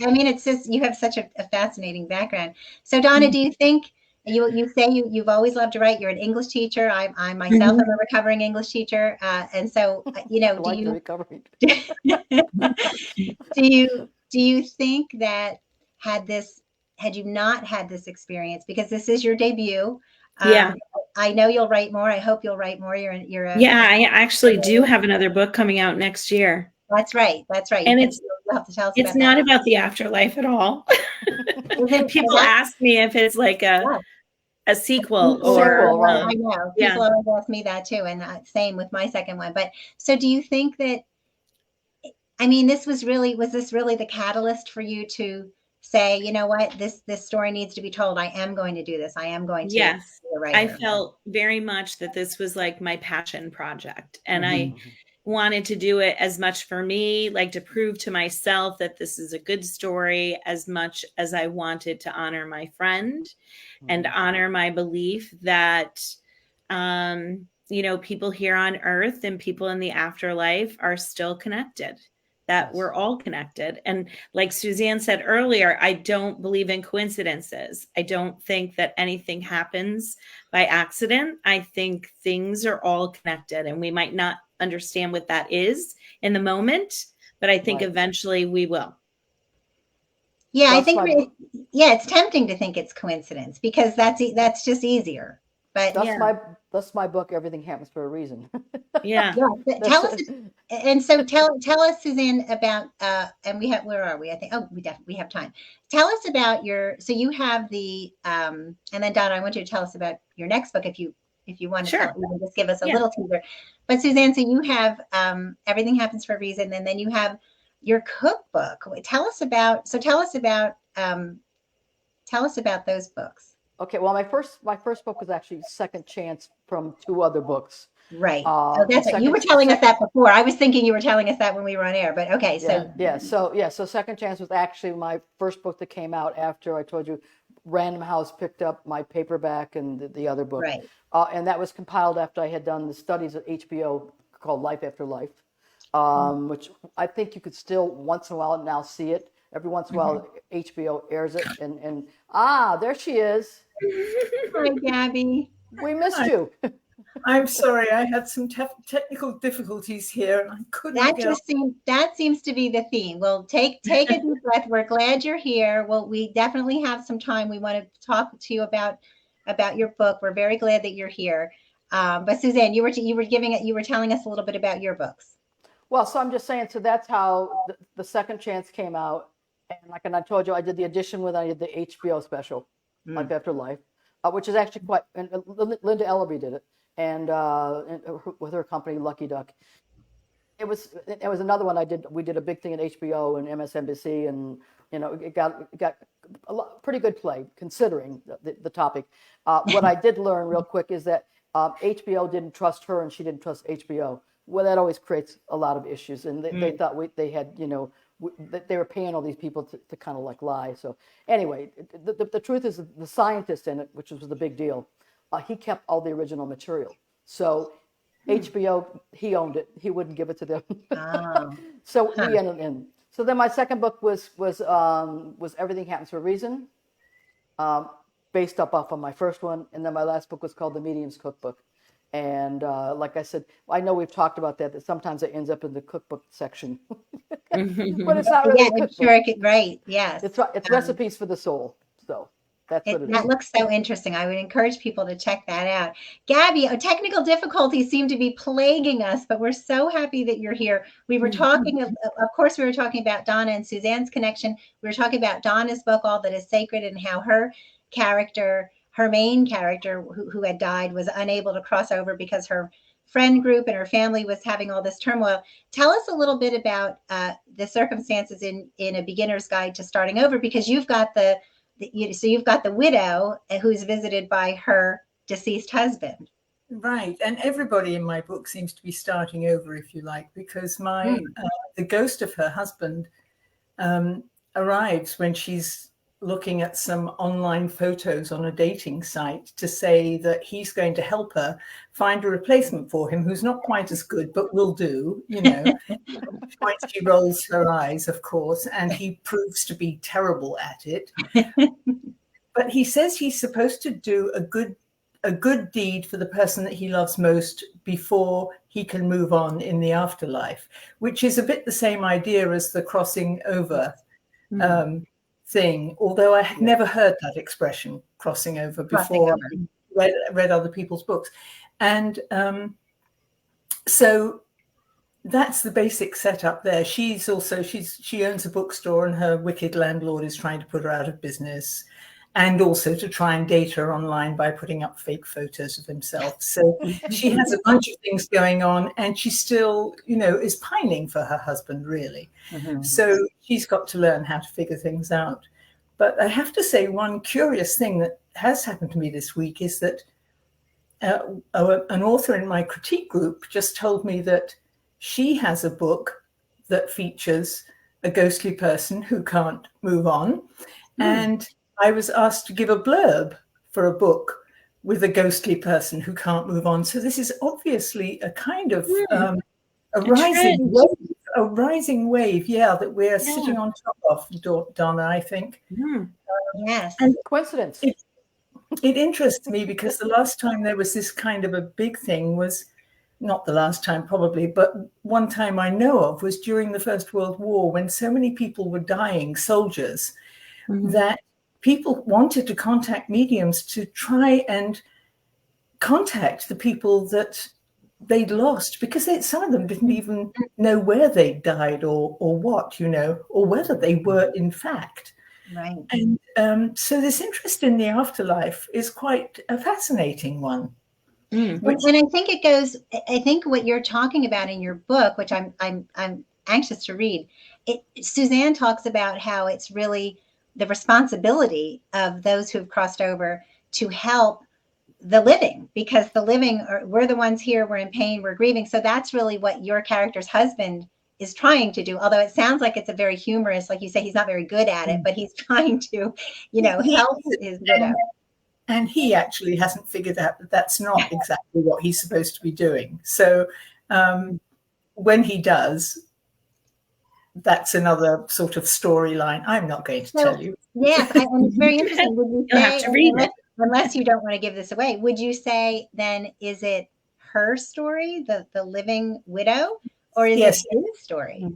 I mean, it's just, you have such a fascinating background. So Donna, do you think, you say you've always loved to write? You're an English teacher. I myself am a recovering English teacher. And so, do you think that had you not had this experience, because this is your debut? I know you'll write more. I hope you'll write more. I actually do have another book coming out next year. That's right. And you'll have to tell us it's not about the afterlife at all. People ask me if it's like a sequel or right. I know. People always ask me that too. And same with my second one. But so do you think that, I mean, was this really the catalyst for you to say, you know what, this story needs to be told. I am going to do this. I am going to. Yes. I felt very much that this was like my passion project. And I wanted to do it as much for me, like to prove to myself that this is a good story, as much as I wanted to honor my friend and honor my belief that, people here on earth and people in the afterlife are still connected. That we're all connected. And like Suzane said earlier, I don't believe in coincidences. I don't think that anything happens by accident. I think things are all connected, and we might not understand what that is in the moment, but I think eventually we will. Yeah, I think, it's tempting to think it's coincidence, because that's just easier. But that's my book. Everything happens for a reason. Yeah. Tell us, and so tell us, Suzane, about and where are we? I think we have time. Tell us about so you have the and then Donna, I want you to tell us about your next book if you want to. Sure. Just give us a little teaser. But Suzane, so you have Everything Happens for a Reason, and then you have your cookbook. Tell us about those books. Okay, well, my first book was actually second chance from 2 other books. Right. That's right. You were telling us that before. I was thinking you were telling us that when we were on air, but okay. So Second Chance was actually my first book that came out after I told you Random House picked up my paperback and the other book. Right. And that was compiled after I had done the studies at HBO called Life After Life, which I think you could still once in a while now see it. every once in a while HBO airs it, and there she is. Hi, Gabi. We missed you. I'm sorry, I had some technical difficulties here, and I couldn't that seems to be the theme. Well, take a deep breath. We're glad you're here. Well, we definitely have some time. We want to talk to you about your book. We're very glad that you're here. But Suzane, you were telling us a little bit about your books. Well, so I'm just saying, so that's how the Second Chance came out. And I told you, I did the edition when I did the HBO special, like Afterlife, which is actually quite, and Linda Ellaby did it, and with her company, Lucky Duck. It was another one I did. We did a big thing at HBO and MSNBC, and it got pretty good play considering the topic. What I did learn real quick is that HBO didn't trust her, and she didn't trust HBO. Well, that always creates a lot of issues, and they thought they had, that they were paying all these people to kind of like lie. So anyway, the truth is the scientist in it, which was the big deal, he kept all the original material. So HBO, he owned it. He wouldn't give it to them. So we ended in. So then my second book was Everything Happens for a Reason, based off of my first one, and then my last book was called The Medium's Cookbook. And like I said, I know we've talked about that sometimes it ends up in the cookbook section, but it's not really. Yeah, I'm sure right. Yes, it's recipes for the soul. So that's what it is. That looks so interesting. I would encourage people to check that out. Gabi, technical difficulties seem to be plaguing us, but we're so happy that you're here. We were talking, of course, we were talking about Donna and Suzane's connection. We were talking about Donna's book, All That Is Sacred, and how her main character who had died was unable to cross over because her friend group and her family was having all this turmoil. Tell us a little bit about the circumstances in A Beginner's Guide to Starting Over, because you've got the widow who's visited by her deceased husband. Right, and everybody in my book seems to be starting over, if you like, because the ghost of her husband arrives when she's looking at some online photos on a dating site to say that he's going to help her find a replacement for him who's not quite as good, but will do, Twice she rolls her eyes, of course, and he proves to be terrible at it. But he says he's supposed to do a good deed for the person that he loves most before he can move on in the afterlife, which is a bit the same idea as the crossing over thing, although I had never heard that expression, crossing over, before I read other people's books. And so that's the basic setup there. She owns a bookstore, and her wicked landlord is trying to put her out of business, and also to try and date her online by putting up fake photos of himself. So she has a bunch of things going on, and she still, is pining for her husband, really. So she's got to learn how to figure things out. But I have to say, one curious thing that has happened to me this week is that an author in my critique group just told me that she has a book that features a ghostly person who can't move on. And I was asked to give a blurb for a book with a ghostly person who can't move on. So this is obviously a kind of a rising wave, that we're sitting on top of, Donna, I think. Yes. And coincidence. It interests me because the last time there was this kind of a big thing was, not the last time probably, but one time I know of was during the First World War, when so many people were dying, soldiers, that people wanted to contact mediums to try and contact the people that they'd lost, because some of them didn't even know where they died or what, or whether they were in fact. Right. And so this interest in the afterlife is quite a fascinating one. And I think what you're talking about in your book, which I'm anxious to read, Suzane talks about how it's really the responsibility of those who have crossed over to help the living, because the living, we're the ones here, we're in pain, we're grieving. So that's really what your character's husband is trying to do. Although it sounds like it's a very humorous, like you say, he's not very good at it, but he's trying to, help his widow. And he actually hasn't figured out that that's not exactly what he's supposed to be doing. So when he does, that's another sort of storyline. I'm not going to tell you. Yes, and it's very interesting. Would you You'll have say, to read it. unless you don't want to give this away, would you say then is it her story, the living widow, or is Yes. it his story?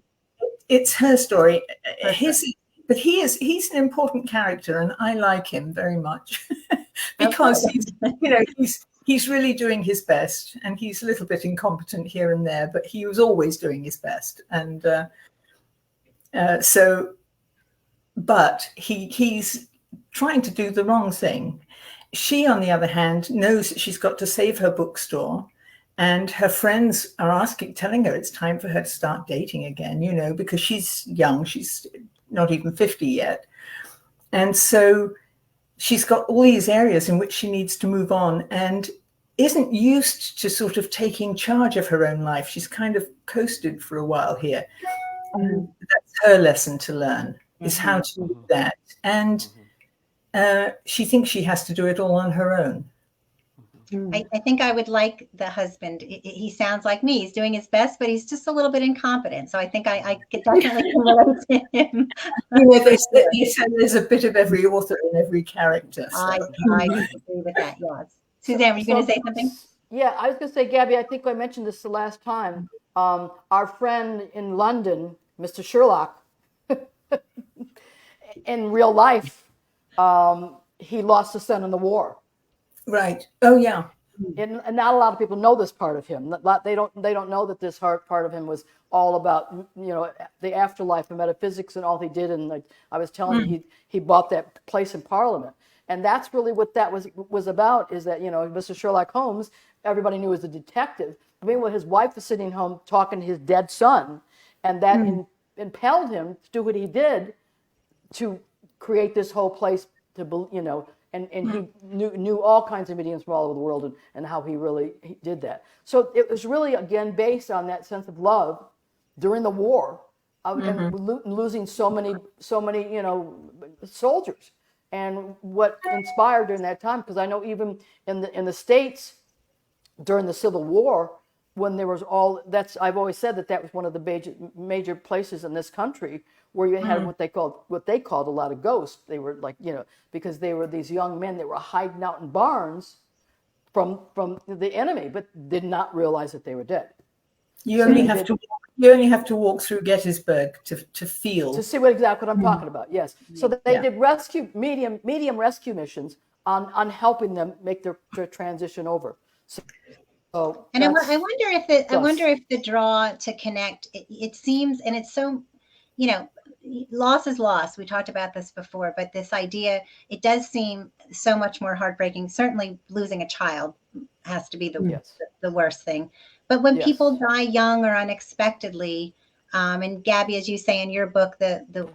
It's her story. Her But he's an important character, and I like him very much because he's really doing his best, and he's a little bit incompetent here and there, but he was always doing his best, and but he's trying to do the wrong thing. She, on the other hand, knows that she's got to save her bookstore, and her friends are telling her it's time for her to start dating again, because she's young. She's not even 50 yet. And so she's got all these areas in which she needs to move on and isn't used to sort of taking charge of her own life. She's kind of coasted for a while here. And that's her lesson to learn, is how to do that. And she thinks she has to do it all on her own. I think I would like the husband. He sounds like me. He's doing his best, but he's just a little bit incompetent. So I think I could definitely relate to him. They say there's a bit of every author in every character. So. I agree with that, yes. Suzanne, were you going to say something? Yeah, I was going to say, Gabi, I think I mentioned this the last time. Our friend in London, Mr. Sherlock, in real life, he lost a son in the war. Right. Oh, yeah. And not a lot of people know this part of him. They don't know that this part of him was all about, the afterlife and metaphysics and all he did. And I was telling you, he bought that place in Parliament. And that's really what that was about, is that, Mr. Sherlock Holmes, everybody knew was a detective. Meanwhile, his wife was sitting home talking to his dead son. And that impelled him to do what he did to create this whole place and he knew all kinds of mediums from all over the world and how he did that. So it was really, again, based on that sense of love during the war and losing so many soldiers. And what inspired during that time, because I know even in the States during the Civil War, when there was I've always said that was one of the major places in this country where you had what they called a lot of ghosts. They were because they were these young men that were hiding out in barns from the enemy, but did not realize that they were dead. You only have to walk through Gettysburg to feel, to see exactly what I'm talking about. Yes, so they did medium rescue missions on helping them make their transition over. So and I wonder if the draw to connect, it seems, and it's so, loss is loss. We talked about this before, but this idea, it does seem so much more heartbreaking. Certainly losing a child has to be the worst thing. But when people die young or unexpectedly, and Gabi, as you say in your book, the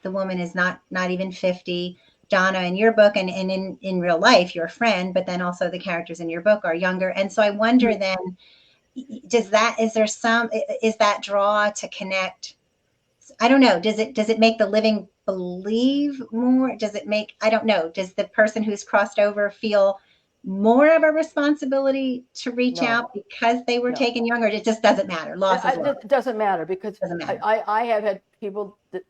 woman is not even 50. Donna, in your book and in real life, your friend, but then also the characters in your book are younger. And so I wonder then, is that draw to connect? I don't know. Does it make the living believe more? Does it make, I don't know. Does the person who's crossed over feel more of a responsibility to reach out because they were taken young, or it just doesn't matter? Loss is loss. It doesn't matter, because I have had people that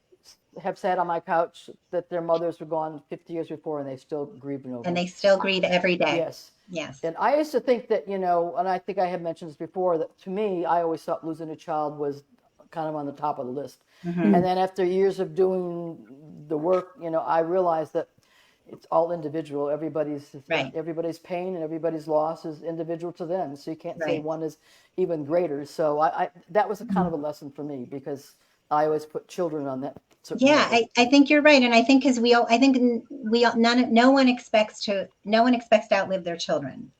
have sat on my couch that their mothers were gone 50 years before, and they still grieve over. And they still grieve every day. Yes. And I used to think that, and I think I have mentioned this before, that to me, I always thought losing a child was kind of on the top of the list. And then after years of doing the work, I realized that it's all individual. Everybody's pain and everybody's loss is individual to them. So you can't say one is even greater. So I that was a kind of a lesson for me, because I always put children on that. I think you're right. And I think because no one expects to outlive their children.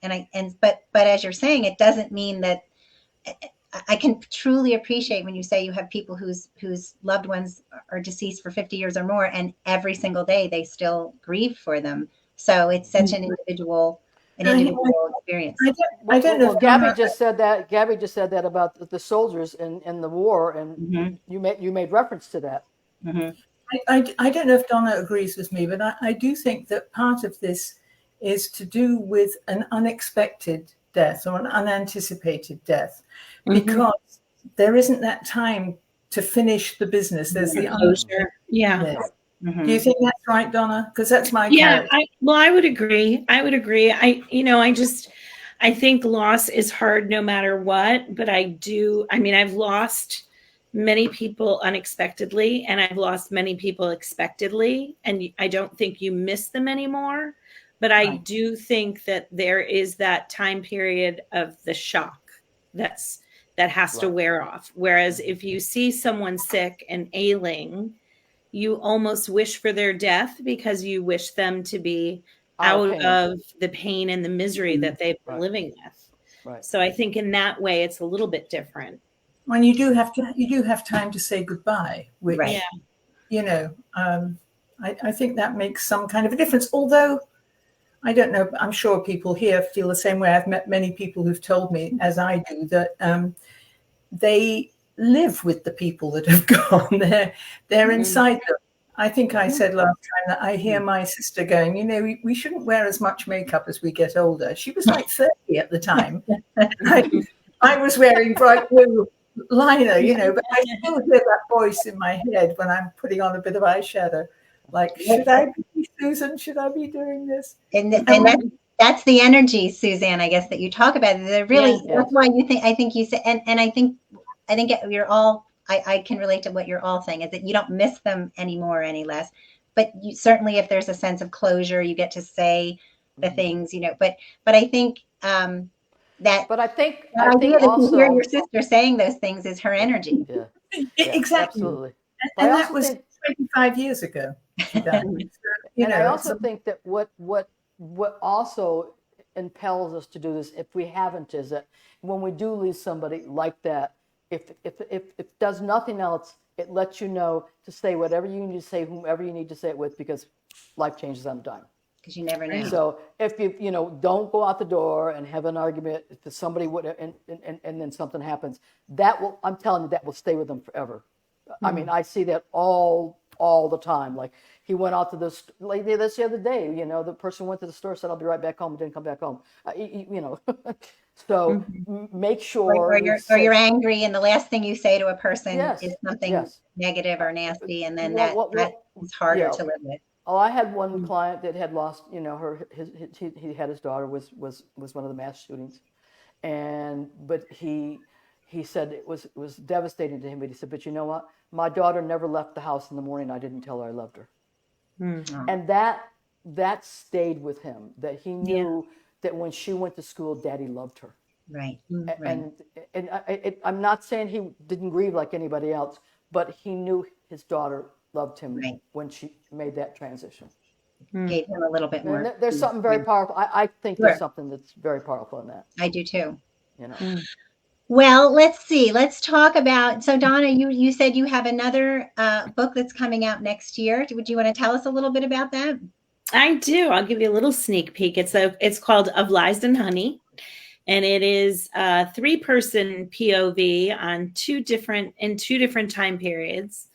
But as you're saying, it doesn't mean that. I can truly appreciate when you say you have people whose loved ones are deceased for 50 years or more, and every single day they still grieve for them. So it's such an individual experience. I don't know. Gabi just said that about the soldiers in the war, and you made reference to that. I don't know if Donna agrees with me, but I do think that part of this is to do with an unexpected death or an unanticipated death, because there isn't that time to finish the business. There's the closure. Yeah. Yes. Do you think that's right, Donna? Because that's my character. I would agree. I think loss is hard no matter what, but I've lost many people unexpectedly, and I've lost many people expectedly, and I don't think you miss them anymore. But I do think that there is that time period of the shock that has to wear off. Whereas if you see someone sick and ailing, you almost wish for their death because you wish them to be out of the pain and the misery that they've been living with. Right. So I think in that way, it's a little bit different. When you do have time to say goodbye, which, I think that makes some kind of a difference. Although, I don't know, I'm sure people here feel the same way. I've met many people who've told me, as I do, that they live with the people that have gone. They're inside them. I think I said last time that I hear my sister going, we shouldn't wear as much makeup as we get older. She was like 30 at the time. I was wearing bright blue liner, but I still hear that voice in my head when I'm putting on a bit of eyeshadow. Like, should I be Susan? Should I be doing this? And that's the energy, Suzane, I guess, that you talk about. They're really, that's why I think you say, and I think you're all, I can relate to what you're all saying, is that you don't miss them anymore any less. But you certainly, if there's a sense of closure, you get to say the things, but I think But I think also, to hear your sister saying those things is her energy. Yeah. Exactly. Absolutely. And that was 25 years ago. I also think that what also impels us to do this, if we haven't, is that when we do lose somebody like that, if it does nothing else, it lets you know to say whatever you need to say, whomever you need to say it with, because life changes on a dime. Because you never know. So if you don't go out the door and have an argument, if somebody would, and then something happens, I'm telling you, that will stay with them forever. I mean, I see that all the time. Like, he went out to this the other day, the person went to the store, said, I'll be right back home, didn't come back home. So make sure. Or you're angry, and the last thing you say to a person is something negative or nasty, and then that is harder to live with. Oh, I had one client that had lost, he had his daughter was one of the mass shootings, but he said it was devastating to him. But he said, but you know what? My daughter never left the house in the morning. I didn't tell her I loved her, and that stayed with him. That he knew that when she went to school, Daddy loved her. Right. And I'm not saying he didn't grieve like anybody else, but he knew his daughter loved him when she made that transition. Gave him a little bit more. And there's something very powerful. I think there's something that's very powerful in that. I do too. Well, let's see. Let's talk about. So, Donna, you said you have another book that's coming out next year. Would you want to tell us a little bit about that? I do. I'll give you a little sneak peek. It's called Of Lies and Honey, and it is a 3-person POV on two different time periods.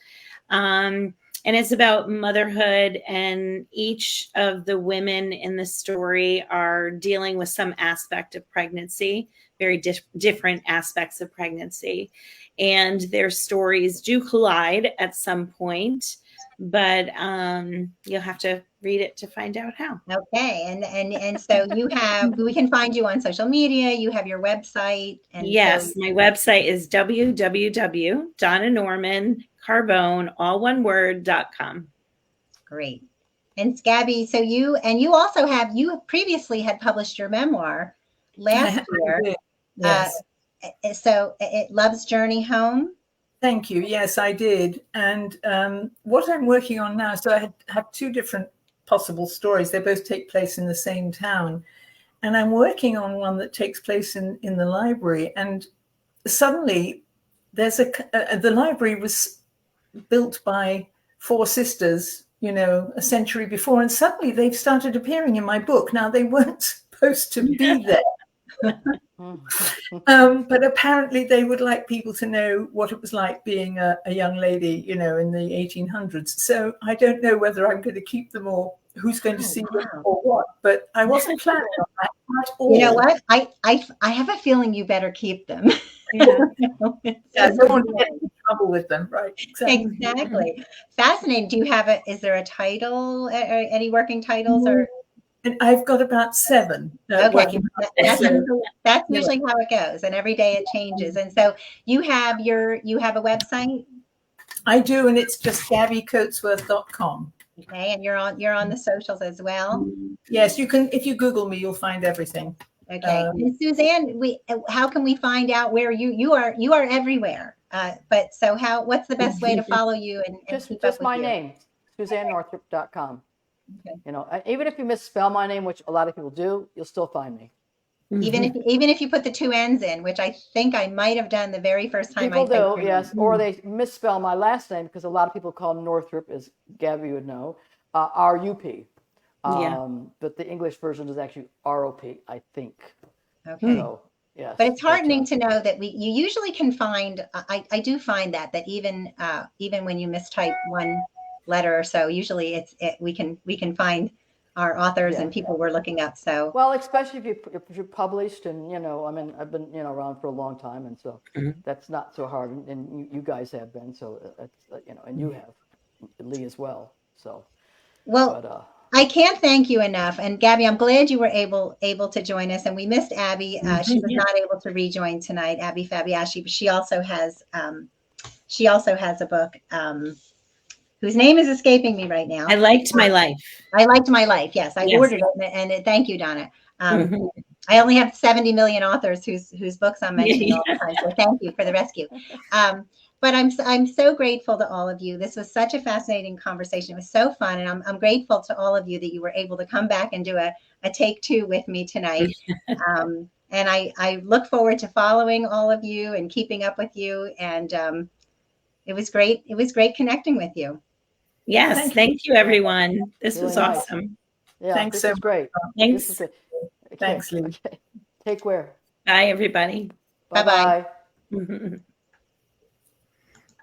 And it's about motherhood, and each of the women in the story are dealing with some aspect of pregnancy, very different aspects of pregnancy, and their stories do collide at some point, but you'll have to read it to find out how. Okay, and so we can find you on social media. You have your website. And yes, my website is www.DonnaNormanCarbone.com. Great. And Gabi, so you previously had published your memoir last year. Yes. So Love's Journey Home. Thank you. Yes, I did. And what I'm working on now, so I have 2 different possible stories. They both take place in the same town. And I'm working on one that takes place in the library. And suddenly the library was built by 4 sisters, a century before. And suddenly they've started appearing in my book. Now, they weren't supposed to be there. But apparently they would like people to know what it was like being a young lady, in the 1800s. So I don't know whether I'm going to keep them or who's going to see them or what, but I wasn't planning on that at all. You know what? I have a feeling you better keep them. I don't want to get into trouble with them, right? Exactly. Fascinating. Do you have is there a title, or any working titles, or? And I've got about 7 working. That's usually how it goes, and every day it changes. And so you have a website? I do, and it's just GabiCoatsworth.com. Okay, and you're on the socials as well? Yes, you can. If you Google me, you'll find everything. Okay. And Suzane, how can we find out where you are? You are everywhere. But so what's the best way to follow you and just keep up with my you? name, SuzaneNorthrop.com. Okay. You know, even if you misspell my name, which a lot of people do, you'll still find me. Even if you put the 2 N's in, which I think I might have done the very first time people I typed do, yes, or they misspell my last name because a lot of people call Northrop, as Gabi would know, R-U-P. But the English version is actually R-O-P, I think. Okay. So, yes. But it's heartening to know that you usually can find. I do find that even when you mistype one letter or so, usually we can find our authors and people we're looking up. So well, especially if you're published, and you know, I mean, I've been around for a long time, and so that's not so hard, and you guys have been, so it's and you have, Lee, as well. So well. I can't thank you enough. And Gabi, I'm glad you were able to join us. And we missed Abby. She was not able to rejoin tonight, Abby Fabiashi, but she also has a book whose name is escaping me right now. I Liked My Life. I Liked My Life. Yes, I ordered it, and thank you, Donna. I only have 70 million authors whose books I'm mentioning all the time. So thank you for the rescue. But I'm so grateful to all of you. This was such a fascinating conversation. It was so fun. And I'm grateful to all of you that you were able to come back and do a take 2 with me tonight. And I look forward to following all of you and keeping up with you. And it was great. It was great connecting with you. Yes. Thank you, everyone. This was awesome. Yeah, thanks. This is great. Thanks. This is Thanks, Lee. Okay. Take care. Bye, everybody. Bye-bye. Bye-bye.